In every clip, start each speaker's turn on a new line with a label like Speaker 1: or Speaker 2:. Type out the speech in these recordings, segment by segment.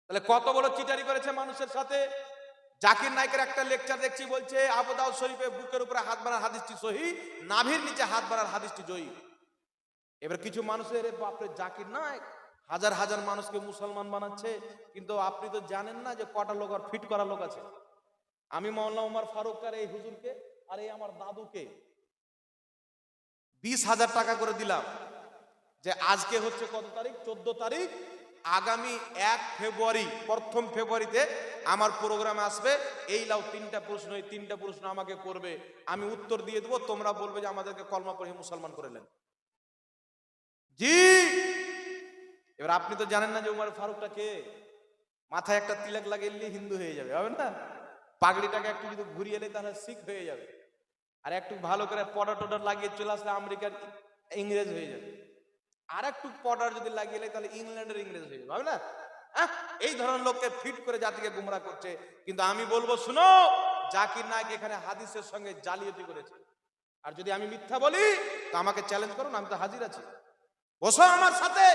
Speaker 1: তাহলে কত বড় চিটারি করেছে মানুষের সাথে। জাকির নায়কের একটা লেকচার দেখছি, বলছে আবু দাউদ শরীফে বুকের উপরে হাত বাড়ার হাদিসটি সহি, নাভির নিচে হাত বাড়ার হাদিসটি জয়ী। এবার কিছু মানুষের বাপরে জাকির নায়ক হাজার হাজার মানুষকে মুসলমান বানাচ্ছে, কিন্তু আপনি তো জানেন না যে কটা লোক আর ফিট করা লোক আছে। আমি মাওলানা উমর ফারুক আর এই হুজুরকে আর এই আমার দাদুকে 20,000 টাকা করে দিলাম যে আজকে হচ্ছে কত তারিখ, 14 তারিখ, আগামী 1 ফেব্রুয়ারি, প্রথম ফেব্রুয়ারিতে আমার প্রোগ্রামে আসবে, এই লাও 3টা প্রশ্ন, এই 3টা প্রশ্ন আমাকে করবে, আমি উত্তর দিয়ে দেবো, তোমরা বলবে যে আমাদেরকে কলমা পড়ে মুসলমান করে নেন। জি। এবার আপনি তো জানেন না যে উমর ফারুকটা কে। মাথায় একটা তিলক লাগিয়ে হিন্দু হয়ে যাবে, হবে না? পাগড়িটাকে একটু যদি ঘুরিয়ে এলে তাহলে শিখ হয়ে যাবে, আর একটু ভালো করে পডার টডার লাগিয়ে চলে আসলে আমেরিকার ইংরেজ হয়ে যাবে, আর একটু পডার যদি লাগিয়ে এলে তাহলে ইংল্যান্ডের ইংরেজ হয়ে যাবে, হবে না? এই ধরনের লোককে ফিট করে জাতিকে গুমরা করছে। কিন্তু আমি বলবো, শুনো, জাকির নায়ক এখানে হাদিসের সঙ্গে জালিয়াতি করেছে। আর যদি আমি মিথ্যা বলি তো আমাকে চ্যালেঞ্জ করুন, আমি তো হাজির আছি, বসো আমার সাথে।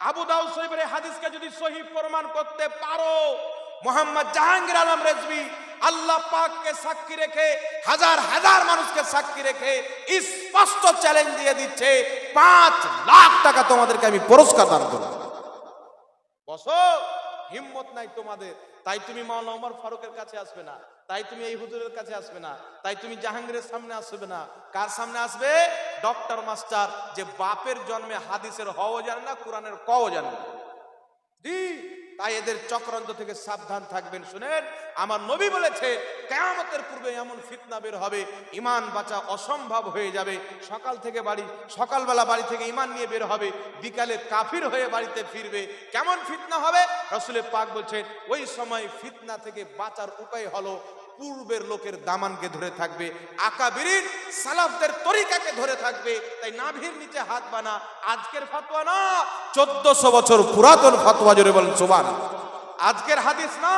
Speaker 1: আবু দাউদ শরীফের হাদিসকে যদি সহিহ প্রমাণ করতে পারো, মোহাম্মদ জাহাঙ্গীর আলম রেজভী আল্লাহ পাককে সাক্ষী রেখে, হাজার হাজার মানুষকে সাক্ষী রেখে স্পষ্ট চ্যালেঞ্জ দিয়ে দিচ্ছে, 5 লাখ টাকা তোমাদেরকে আমি পুরস্কার দান করব। বসো, হিম্মত নাই তোমাদের, তাই তুমি মাওলানা উমর ফারুকের কাছে আসবে না, তাই তুমি এই হুজুরের কাছে আসবে না, তাই তুমি জাহাঙ্গীরের সামনে আসবে না। কার সামনে আসবে? ডক্টর মাস্টার, যে বাপের জন্মে হাদিসের হও জানে না, কোরআনের কও জানে না। জি, তাই এদের চক্রান্ত থেকে সাবধান থাকবেন। শুনেন, আমার নবী বলেছে কিয়ামতের পূর্বে এমন ফিতনা বের হবে, ঈমান বাঁচা অসম্ভব হয়ে যাবে। সকালবেলা বাড়ি থেকে ঈমান নিয়ে বের হবে, বিকালে কাফির হয়ে বাড়িতে ফিরবে। কেমন ফিতনা হবে? রাসূল পাক বলছেন, ওই সময় ফিতনা থেকে বাঁচার উপায় হলো পূর্বের লোকের দামানকে ধরে থাকবে, আকাবিরিন সালাফদের তরিকাকে ধরে থাকবে। তাই নাভির নিচে হাত বানা আজকের ফতোয়া না, 1400 বছর পুরাতন ফতোয়া। জোরে বলেন সুবহানাল্লাহ। আজকের হাদিস না,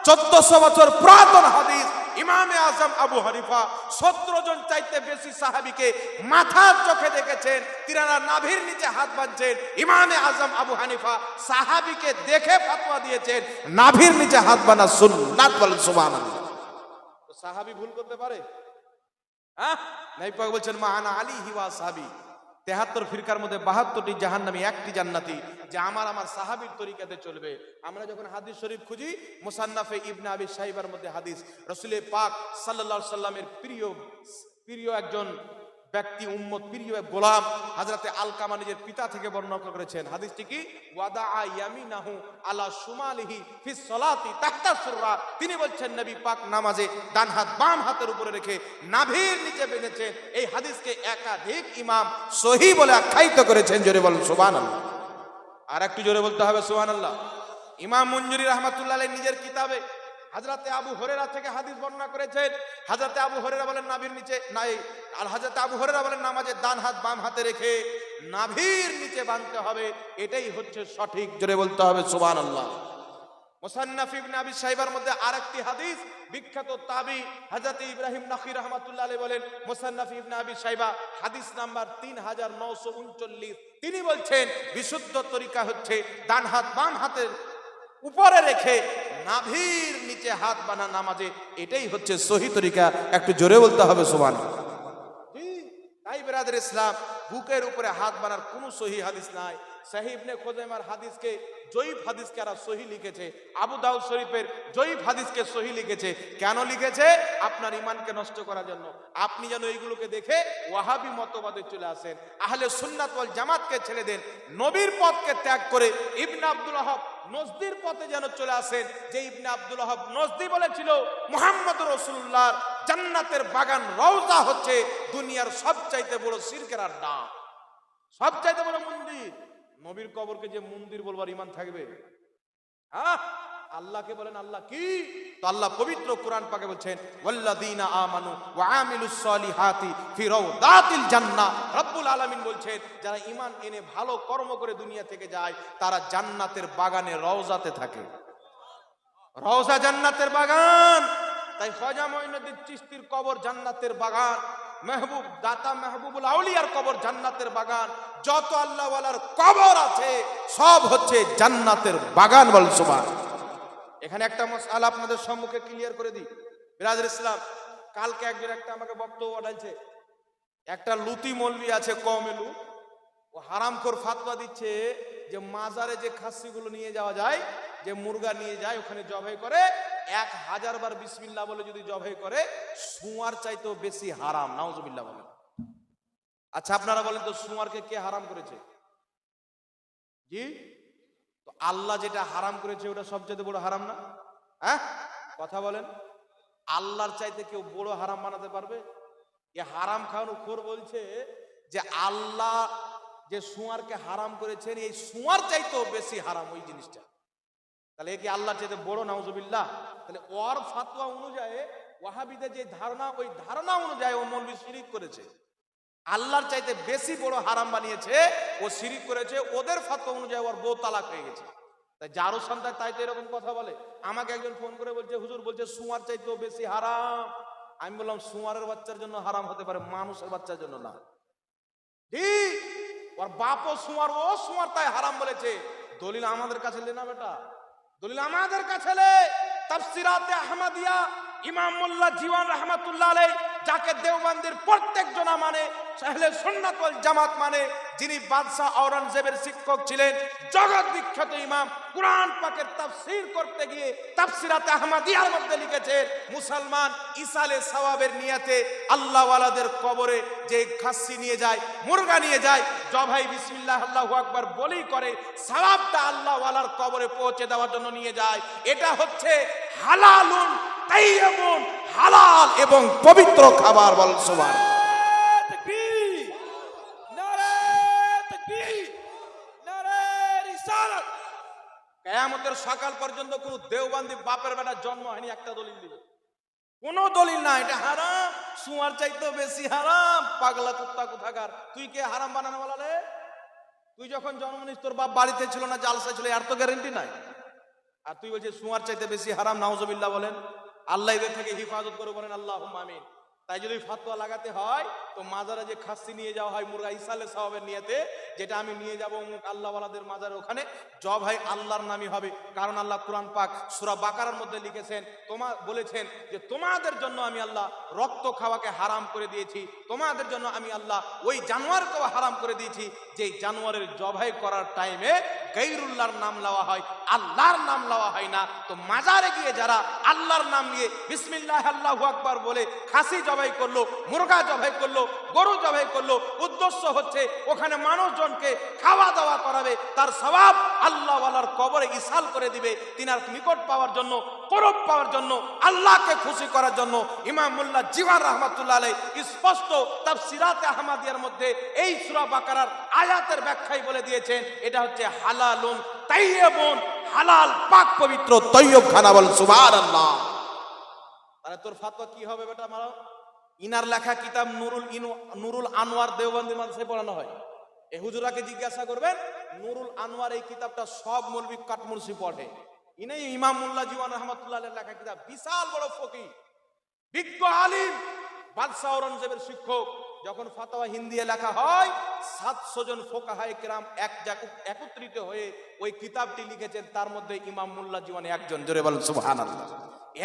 Speaker 1: 1400 বছর পুরাতন হাদিস। ইমামে আজম আবু হানিফা 17 জন চাইতে বেশি সাহাবীকে মাথার চোখে দেখেছেন, তিনারা নাভির নিচে হাত বাঁধছেন। ইমামে আজম আবু হানিফা সাহাবীকে দেখে ফতোয়া দিয়েছেন নাভির নিচে হাত বাঁধা সুন্নাত। বলেন সুবহানাল্লাহ। সাহাবী ভুল করতে পারে? নবী পাক বলছেন, মা আনা আলিহি ওয়া সাহাবী, 73 ফিরকার মধ্যে 72টি জাহান্নামী, 1টি জান্নাতি, যে আমার সাহাবীর তরিকাতে চলবে। আমরা যখন হাদিস শরীফ খুঁজি, মুসান্নাফে ইবনে আবি শাইবার মধ্যে হাদিস, রাসূল পাক সাল্লাল্লাহু আলাইহি সাল্লামের প্রিয় একজন ব্যক্তি, উম্মত, প্রিয় গোলাম হযরতে আলকামা নিজের পিতা থেকে বর্ণনা করেছেন। হাদিসটি কি? ওয়াদা ইয়ামিনাহু আলা শুমালিহি ফিস সালাতি তাহতা সুররা। তিনি বলছেন, নবী পাক নামাজে ডান হাত বাম হাতের উপরে রেখে নাভির নিচে বেঁধেছেন। এই হাদিসকে একাধিক ইমাম সহিহ বলে আখ্যায়িত করেছেন। জোরে বলেন সুবহানাল্লাহ। আর একটু জোরে বলতে হবে সুবহানাল্লাহ। ইমাম মুনজিরি রাহমাতুল্লাহ আলাইহি নিজের কিতাবে হযরতে আবু হুরায়রা থেকে হাদিস বর্ণনা করেছেন। হযরতে আবু হুরায়রা বলেন, নাভির নিচে নাই, আর হযরতে আবু হুরায়রা বলেন, নামাজে ডান হাত বাম হাতে রেখে নাভির নিচে বাঁধতে হবে, এটাই হচ্ছে সঠিক। জোরে বলতে হবে সুবহানাল্লাহ। মুসান্নাফ ইবনে আবি শাইবার মধ্যে আরেকটি হাদিস, বিখ্যাত তাবি হযরতে ইব্রাহিম নাখী রাহমাতুল্লাহ আলাইহি বলেন, মুসান্নাফ ইবনে আবি শাইবা হাদিস নাম্বার 3939, তিনি বলছেন, বিশুদ্ধ তরিকা হচ্ছে ডান হাত বাম হাতের উপরে রেখে নাভির নিচে হাত বানা নামাজে, এটাই হচ্ছে সহিহ তরিকা। একটু জোরে বলতে হবে সুবহানাল্লাহ। তাই বিরাদর ইসলাম, বুকের উপরে হাত বানার কোনো সহিহ হাদিস নাই। সহিহ ইবনে খুজাইমার হাদিসকে জয়ীফ হাদিসকে আর সহিহ লিখেছে, আবু দাউদ শরীফের জয়ীফ হাদিসকে সহিহ লিখেছে। কেন লিখেছে? আপনার ঈমানকে নষ্ট করার জন্য। আপনি যেন এইগুলোকে দেখে ওয়াহাবি মতবাদে চলে আসেন, আহলে সুন্নাত ওয়াল জামাতকে ছেড়ে দেন, নবীর পথকে ত্যাগ করে ইবনে আব্দুল ওয়াহাব নজদির পথে যেন চলে আসেন। যে ইবনে আব্দুল ওয়াহাব নজদি বলেছিল, মুহাম্মদুর রাসূলুল্লাহর জান্নাতের বাগান রওজা হচ্ছে দুনিয়ার সবচাইতে বড় শিরকের আড্ডা, সবচাইতে বড় মন্দির। নবীর কবরকে যে মন্দির বলবার ঈমান থাকবে? আল্লাহকে বলেন আল্লাহ কি? তো আল্লাহ পবিত্র কোরআন পাকে বলছেন, ওয়াল্লাযীনা আমানু ওয়া আমিলুস সলিহাতি ফি রাওদাতিল জান্নাহ। রব্বুল আলামিন বলছেন, যারা ঈমান এনে ভালো কর্ম করে দুনিয়া থেকে যায়, তারা জান্নাতের বাগানে রওজাতে থাকে। রওজা জান্নাতের বাগান। তাই খাজা মঈনুদ্দিন চিশতির কবর জান্নাতের বাগান, মেহবুব দাতা মেহবুবুল আউলিয়ার কবর জান্নাতের বাগান, যত আল্লাহ ওয়ালার কবর আছে সব হচ্ছে জান্নাতের বাগান। বল সুবহান। এখানে একটা মশালা আপনাদের সম্মুখে ক্লিয়ার করে দিই বিরাদর ইসলাম। কালকে একজন একটা আমাকে বক্তব্য পাঠাইছে, একটা লুতি মৌলবি আছে কমেলু, ও হারামখোর ফাতোয়া দিচ্ছে যে মাজারে যে খাসিগুলো নিয়ে যাওয়া যায়, যে মুরগা নিয়ে যায় ওখানে জবাই করে 1000 বার বিসমিল্লাহ বলে যদি জবাই করে সুয়ার চাইতেও বেশি হারাম। নাউজুবিল্লাহ বলেন। আচ্ছা আপনারা বলেন তো সুয়ারকে কে হারাম করেছে? জি, তো আল্লাহ যেটা হারাম করেছে ওটা সবচেয়ে বড় হারাম না? হ্যাঁ কথা বলেন, আল্লাহর চাইতে কেউ বড় হারাম বানাতে পারবে? এ হারাম খাওয়ানো খোর বলছে যে আল্লাহ যে সুয়ারকে হারাম করেছেন এই সুয়ার চাইতেও বেশি হারাম ওই জিনিসটা। তাহলে এ কি আল্লাহর চাইতে বড়? নাউজুবিল্লাহ। তাহলে ওর ফাতোয়া অনুযায়ী ওয়াহাবিদের যে ধারণা, ওই ধারণা অনুযায়ী ও মৌলবি শিরিক করেছে, আল্লাহর চাইতে বেশি বড় হারাম বানিয়েছে, ও শিরিক করেছে। ওদের ফাতোয়া অনুযায়ী ওর বউ তালাক হয়ে গেছে। তাই যারও সন্তান তাই তো এরকম কথা বলে। আমাকে একজন ফোন করে বলছে হুজুর বলছে সুয়ার চাইতেও বেশি হারাম। আমি বললাম সুয়ারের বাচ্চার জন্য হারাম হতে পারে, মানুষের বাচ্চার জন্য না। ঠিক, ওর বাপও সুয়ার, ও সুয়ার, তাই হারাম বলেছে। দলিল আমাদের কাছে লে না বেটা, দলিল আমাদের কাছে লে। তাফসিরাতে আহমদিয়া ইমাম মোল্লা জীবন রহমাতুল্লাহ আলাইহি, যাকে দেওবন্দের প্রত্যেকজন মানে, আহলে সুন্নাত ওয়াল জামাত মানে, যিনি বাদশাহ আওরঙ্গজেবের শিক্ষক ছিলেন, জগৎ বিখ্যাত ইমাম, কুরআন পাকের তাফসীর করতে গিয়ে তাফসিরাতে আহমদিয়ার মধ্যে লিখেছেন মুসলমান ইসালে সওয়াবের নিয়তে আল্লাহ ওয়ালাদের কবরে যে খাসি নিয়ে যায়, মুরগা নিয়ে যায়, জবাই বিসমিল্লাহ আল্লাহু আকবার বলেই করে সওয়াবটা আল্লাহ ওয়ালার কবরে পৌঁছে দেওয়ার জন্য নিয়ে যায়। এটা হচ্ছে হালালুন তাইয়্যিবুন, হালাল এবং পবিত্র খাবার। বল সুবহানাল্লাহ। কিয়ামতের সকাল পর্যন্ত কোন দেওবন্দি বাপের বেটা জন্ম হয়নি একটা দলিল দিবে, কোন দলিল না। এটা হারাম, সুয়ার চাইতেও বেশি হারাম। পাগলা কুত্তা কোথাকার, তুই কে হারাম বানানো বলা রে? তুই যখন জন্ম নিস তোর বাপ বাড়িতে ছিল না, জালসা ছিল, আর তো গ্যারান্টি নাই। আর তুই বলছিস সুয়ার চাইতে বেশি হারাম। নাউজুবিল্লাহ বলেন। আল্লাহ এদের থেকে হিফাজত করে বলেন আল্লাহুম্মা আমিন। তাই যদি ফাতোয়া লাগাতে হয় তো মাজারে যে খাসি নিয়ে যাওয়া হয় মুরগা ইসালে সওয়াবের নিয়তে, যেটা আমি নিয়ে যাব অমুক আল্লাহ ওয়ালাদের মাজারে, ওখানে জবাই আল্লাহর নামই হবে। কারণ আল্লাহ কুরআন পাক সূরা বাকারার মধ্যে লিখেছেন, বলেছেন যে তোমাদের জন্য আমি আল্লাহ রক্ত খাওয়াকে হারাম করে দিয়েছি, তোমাদের জন্য আমি আল্লাহ ওই জানোয়ারকেও হারাম করে দিয়েছি যে জানোয়ারের জবাই করার টাইমে গায়রুল্লাহর নাম লওয়া হয়, আল্লাহর নাম লওয়া হয় না। তো মাজারে গিয়ে যারা আল্লাহর নাম নিয়ে বিসমিল্লাহ আল্লাহু আকবার বলে খাসি জবাই করলো, মুরগা জবাই করলো, গরু জবাই করলো, উদ্দেশ্য হচ্ছে ওখানে মানুষজনকে খাওয়া দাওয়া করাবে, তার সওয়াব আল্লাহ ওয়ালার কবরে ইসাল করে দিবে, তিনার নিকট পাওয়ার জন্য, করব পাওয়ার জন্য, আল্লাহকে খুশি করার জন্য। ইমাম মোল্লা জীবন রাহমাতুল্লাহ আলাইহি স্পষ্ট তাফসিরাতে আহমদিয়ার মধ্যে এই সূরা বাকারার আয়াতের ব্যাখ্যায় বলে দিয়েছেন, এটা হচ্ছে হালালুন তাইয়্যিবুন, হালাল পাক পবিত্র তৈয়ব খানা। বল সুবহানাল্লাহ। তাহলে তোর ফাতোয়া কি হবে বেটা মারা? ইনার লেখা কিতাব নুরুল আনোয়ার দেওবন্দি মাদ্রাসায় পড়ানো হয়। এই হুজুরাকে জিজ্ঞাসা করবেন, নুরুল আনোয়ার এই কিতাবটা সব মৌলবি কাটমুরসি পড়ে। ইনি ইমাম মোল্লা জীবন রহমাতুল্লাহ আলাইহির লেখা কিতাব, বিশাল বড় ফকিহ, বিজ্ঞ আলিম, বাদশাহ আওরঙ্গজেবের শিক্ষক। যখন ফাতোয়া হিন্দিতে লেখা হয় 700 জন ফুকাহায়ে কেরাম একত্রিত হয়ে ওই কিতাবটি লিখেছেন, তার মধ্যে ইমাম মোল্লা জীবন একজন। জোরে বলেন সুবহানাল্লাহ।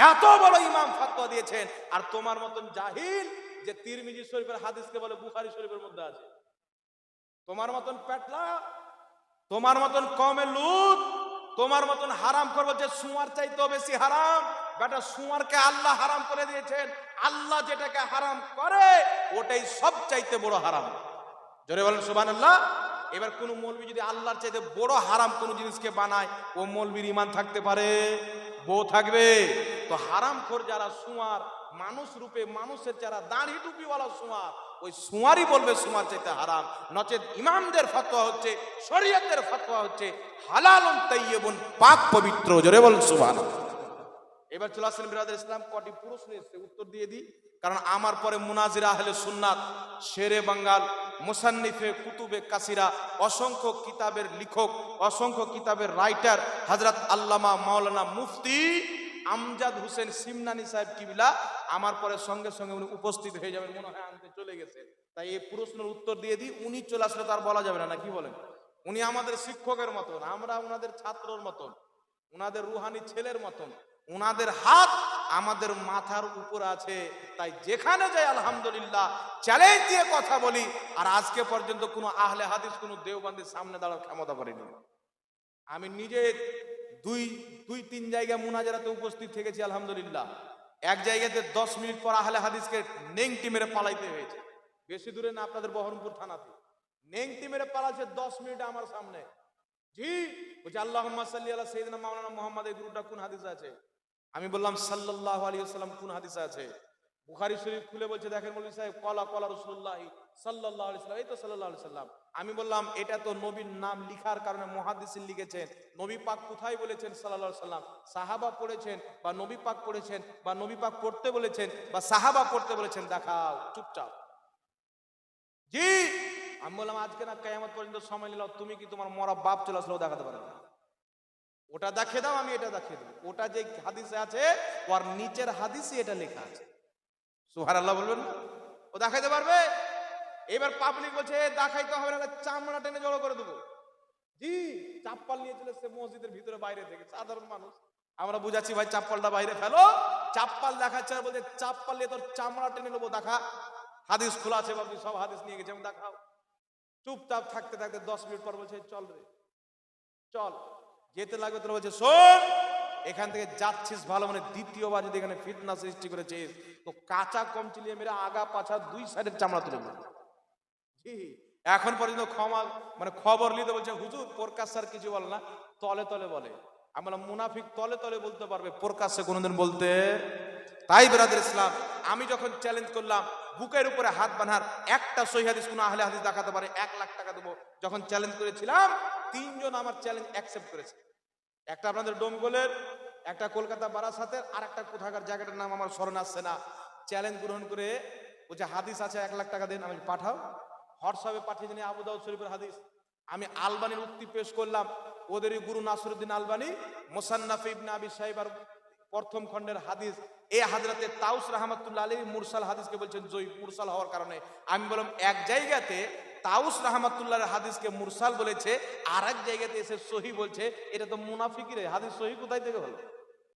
Speaker 1: এত বড় ইমাম ফাতোয়া দিয়েছেন, আর তোমার মতন জাহিল যে তিরমিজি শরীফের হাদিসকে বলে বুখারী শরীফের মধ্যে আছে, তোমার মতন পেটলা, তোমার মতন কমে লুত, তোমার মতন হারাম করবো যে সুয়ার চাইতেও বেশি হারাম। বেটা সুয়ারকে আল্লাহ হারাম করে দিয়েছেন, আল্লাহ যেটাকে হারাম করে ওটাই সব চাইতে বড় হারাম। জোরে বলেন সুবহানাল্লাহ। এবার কোন মৌলবি যদি আল্লাহর চাইতে বড় হারাম কোন জিনিসকে বানায়, ও মৌলবির ঈমান থাকতে পারে? বউ থাকবে। তো হারামখোর যারা সুয়ার, মানুষ রূপে মানুষের যারা দাড়ি টুপিওয়ালা সুয়ার, ওই সুয়ারই বলবে সুয়ার চাইতে হারাম। নচেত ইমামদের ফতোয়া হচ্ছে, শরীয়তের ফতোয়া হচ্ছে হালালুন তাইয়্যিবুন, পাক পবিত্র। জোরে বলেন সুবহানাল্লাহ। এবার চলে আসেন বিরাদর ইসলাম, কটি প্রশ্ন এসেছে উত্তর দিয়ে দিই, কারণ আমার পরে মুনাজিরা আহলে সুন্নাত, শেরে বাঙ্গাল, মুসান্নিফে কুতুবে কাসিরা, অসংখ্য কিতাবের লেখক, অসংখ্য কিতাবের রাইটার হযরত আল্লামা মাওলানা মুফতি আমজাদ হোসেন সিমনানি সাহেব কিবলা আমার পরে সঙ্গে সঙ্গে উনি উপস্থিত হয়ে যাবেন, মনে হয় আনতে চলে গেছে। তাই এই প্রশ্নের উত্তর দিয়ে দিই, উনি চলে আসলে তার বলা যাবে না, কি বলেন? উনি আমাদের শিক্ষকের মতন, আমরা ওনাদের ছাত্রর মতন। ওনাদের রুহানি ছেলের মতন, ওনাদের হাত আমাদের মাথার উপর আছে। তাই যেখানে যাই আলহামদুলিল্লাহ চ্যালেঞ্জ দিয়ে কথা বলি। আর আজকে পর্যন্ত কোনো আহলে হাদিস কোনো দেওবন্দির সামনে দাঁড়ার ক্ষমতা করেনি। আমি নিজে দুই তিন জায়গায় মুনাজারাতে উপস্থিত থেকেছি আলহামদুলিল্লাহ। এক জায়গাতে 10 মিনিট পর আহলে হাদিসকে নেংটি মেরে পালাইতে হয়েছে, বেশি দূরে না, আপনাদের বহরমপুর থানাতে নেংটি মেরে পালাচ্ছে 10 মিনিট আমার সামনে। জি বলছে আল্লাহুম্মা সাল্লি আলা সাইয়্যিদিনা মাওলানা মুহাম্মদ, এই দুটোটা কোন হাদিসে আছে? আমি বললাম সাল্লাল্লাহু আলাইহি ওয়াসাল্লাম কোন হাদিসে আছে? বুখারী শরীফ খুলে বলছে দেখেন মৌলভী সাহেব, কলা কলা রাসূলুল্লাহ সাল্লাল্লাহু আলাইহি ওয়াসাল্লাম, এই তো সাল্লাল্লাহু আলাইহি ওয়াসাল্লাম। আমি বললাম এটা তো নবীর নাম লিখার কারণে মুহাদ্দিসিন লিখেছেন, নবী পাক কোথায় বলেছেন সাল্লাল্লাহু আলাইহি ওয়াসাল্লাম? সাহাবা পড়েছেন বা নবী পাক পড়েছেন বা নবী পাক পড়তে বলেছেন বা সাহাবা পড়তে বলেছেন? দেখাও চুপচাপ। জি আমি বললাম আজকে না কিয়ামত পর্যন্ত সময় নিলাম, তুমি কি তোমার মরা বাপ চলে আসলেও দেখাতে পারবে না? ওটা দেখিয়ে দাও, আমি এটা দেখিয়ে দেবো। ওটা যে হাদিসে আছে ওর নিচের হাদিসে এটা লেখা আছে। সুবহানাল্লাহ বলবেন না? ও দেখাইতে পারবে? এবার পাবলিক বলছে দেখাইতে হবে না, চামড়া টেনে জড়ো করে দেবো। জি চাপ্পাল নিয়ে চলে এসেছে মসজিদের ভিতরে বাইরে থেকে, সাধারণ মানুষ। আমরা বুঝাচ্ছি ভাই চাপ্পালটা বাইরে ফেলো, চাপ্পাল দেখাচ্ছে আর বলছে চাপ্পাল নিয়ে তোর চামড়া টেনে নেবো, দেখা হাদিস খোলা আছে বাবু, সব হাদিস নিয়ে গেছে, দেখাও। চুপচাপ থাকতে থাকতে 10 মিনিট পর বলছে চল রে চল, যেতে লাগবে তোর বলছে শোন এখান থেকে যাচ্ছিস ভালো, মানে দ্বিতীয়বার যদি এখানে ফিতনা সৃষ্টি করেছিস তো কাঁচা কম চিলিয়ে মেরে আগা পাছা 2 সাইডের চামড়া তুলে নেবে। জি এখন পর্যন্ত ক্ষমা মানে খবর নিতে বলছে হুজুর প্রকাশ স্যার কিছু বলে না, তলে তলে বলে। আমি বললাম মুনাফিক তলে তলে বলতে পারবে, প্রকাশ্যে কোনোদিন বলতে? তাই বিরাদর ইসলাম, আমি যখন চ্যালেঞ্জ করলাম বুকের উপরে হাত বাঁধার একটা সহিহ হাদিস কোন আহলে হাদিস দেখাতে পারে 1 লাখ টাকা দেবো, যখন চ্যালেঞ্জ করেছিলাম 3 জন আমার চ্যালেঞ্জ অ্যাকসেপ্ট করেছে। একটা আপনাদের ডোমগোলের, একটা কলকাতা বারাসাতের, আর একটা কোথাকার জায়গাটার নাম আমার স্মরণ আসছে না। চ্যালেঞ্জ গ্রহণ করে বলছে হাদিস আছে 1 লাখ টাকা দিন, আমি পাঠাও। হোয়াটসঅ্যাপে পাঠিয়ে দিন আবু দাউদ শরীফের হাদিস। আমি আলবানির উক্তি পেশ করলাম, ওদেরই গুরু নাসরুদ্দিন আলবানি মুসান্নাফ ইবনে আবি শাইবার প্রথম খণ্ডের হাদিস, এই হাজরাতে তাউস রাহমাতুল্লাহ আলাইহি মুরসাল হাদিসকে বলছেন জয়ীফ, মুরসাল হওয়ার কারণে। আমি বললাম এক জায়গাতে তাউস রাহমাতুল্লাহর হাদিসকে মুরসাল বলেছে, আর এক জায়গাতে এসে সহি বলছে, এটা তো মুনাফিকি রে, হাদিস সহি কোথায় থেকে হলো?